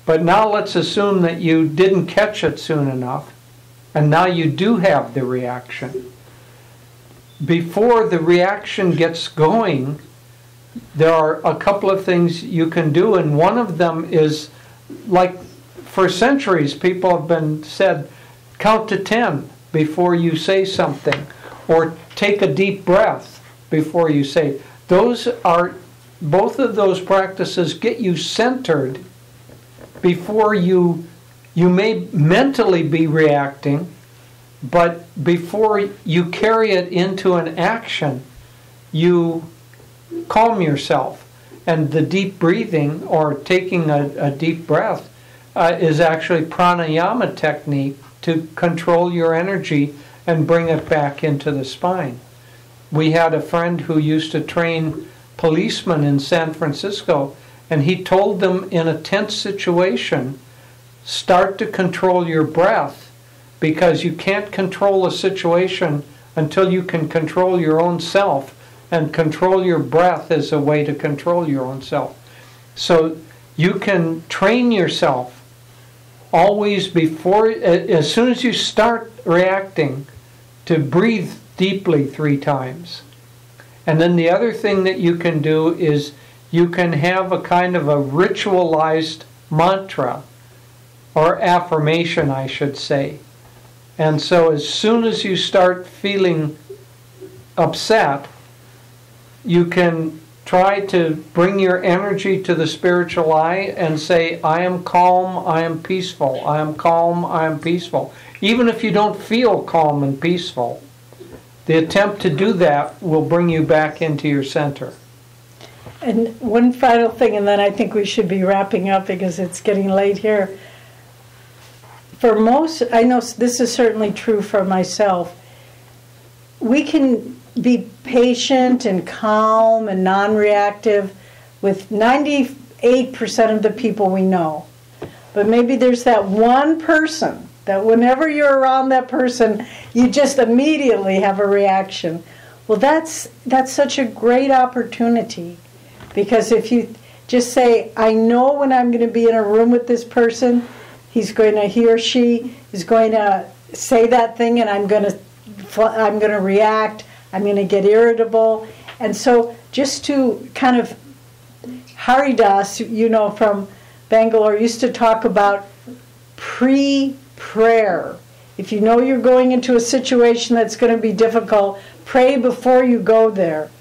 But now let's assume that you didn't catch it soon enough, and now you do have the reaction. Before the reaction gets going, there are a couple of things you can do, and one of them is, like for centuries people have been said, count to 10 before you say something, or take a deep breath before you say. Both of those practices get you centered before you may mentally be reacting, but before you carry it into an action, you calm yourself. And the deep breathing, or taking a deep breath, is actually pranayama technique to control your energy and bring it back into the spine. We had a friend who used to train policemen in San Francisco, and he told them in a tense situation, start to control your breath, because you can't control a situation until you can control your own self, and control your breath is a way to control your own self. So you can train yourself always before, as soon as you start reacting, to breathe deeply 3 times. And then the other thing that you can do is you can have a kind of a ritualized mantra, or affirmation, I should say. And so as soon as you start feeling upset, you can try to bring your energy to the spiritual eye and say, I am calm, I am peaceful, I am calm, I am peaceful. Even if you don't feel calm and peaceful, the attempt to do that will bring you back into your center. And one final thing, and then I think we should be wrapping up because it's getting late here. For most, I know this is certainly true for myself, we can be patient and calm and non-reactive with 98% of the people we know. But maybe there's that one person that whenever you're around that person, you just immediately have a reaction. Well, that's such a great opportunity, because if you just say, I know when I'm going to be in a room with this person, he or she is going to say that thing, and I'm going to react. I'm going to get irritable. And so just to kind of Haridas, from Bangalore, used to talk about pre-prayer. If you know you're going into a situation that's going to be difficult, pray before you go there.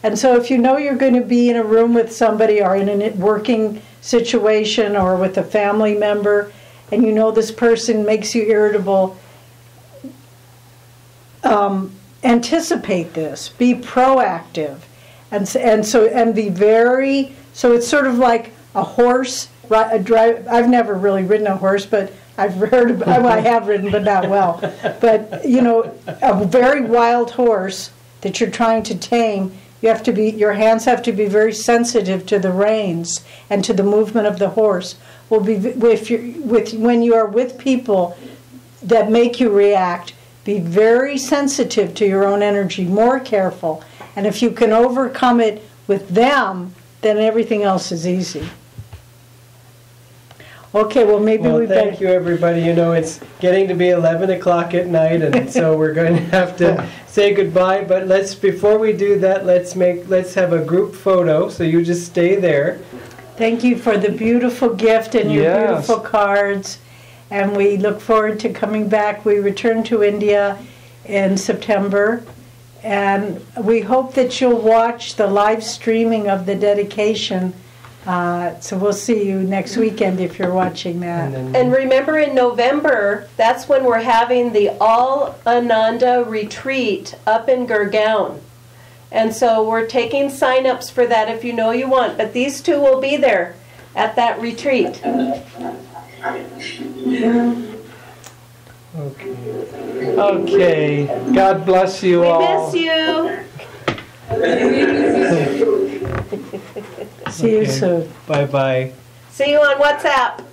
And so if you know you're going to be in a room with somebody or in a working situation or with a family member, and you know this person makes you irritable, anticipate this. Be proactive. And be very, so it's sort of like a horse. I've never really ridden a horse, but I've heard, I have ridden, but not well. But, a very wild horse that you're trying to tame, your hands have to be very sensitive to the reins and to the movement of the horse. When you are with people that make you react, be very sensitive to your own energy, more careful. And if you can overcome it with them, then everything else is easy. Okay, well, thank you, everybody. It's getting to be 11 o'clock at night, and so we're going to have to say goodbye. But before we do that, let's have a group photo. So you just stay there. Thank you for the beautiful gift and your beautiful cards. And we look forward to coming back. We return to India in September. And we hope that you'll watch the live streaming of the dedication. So we'll see you next weekend if you're watching that. And remember, in November, that's when we're having the All Ananda retreat up in Gurgaon. And so we're taking sign-ups for that if you know you want. But these two will be there at that retreat. Okay. God bless you all. We miss you. See you soon. Bye-bye. See you on WhatsApp.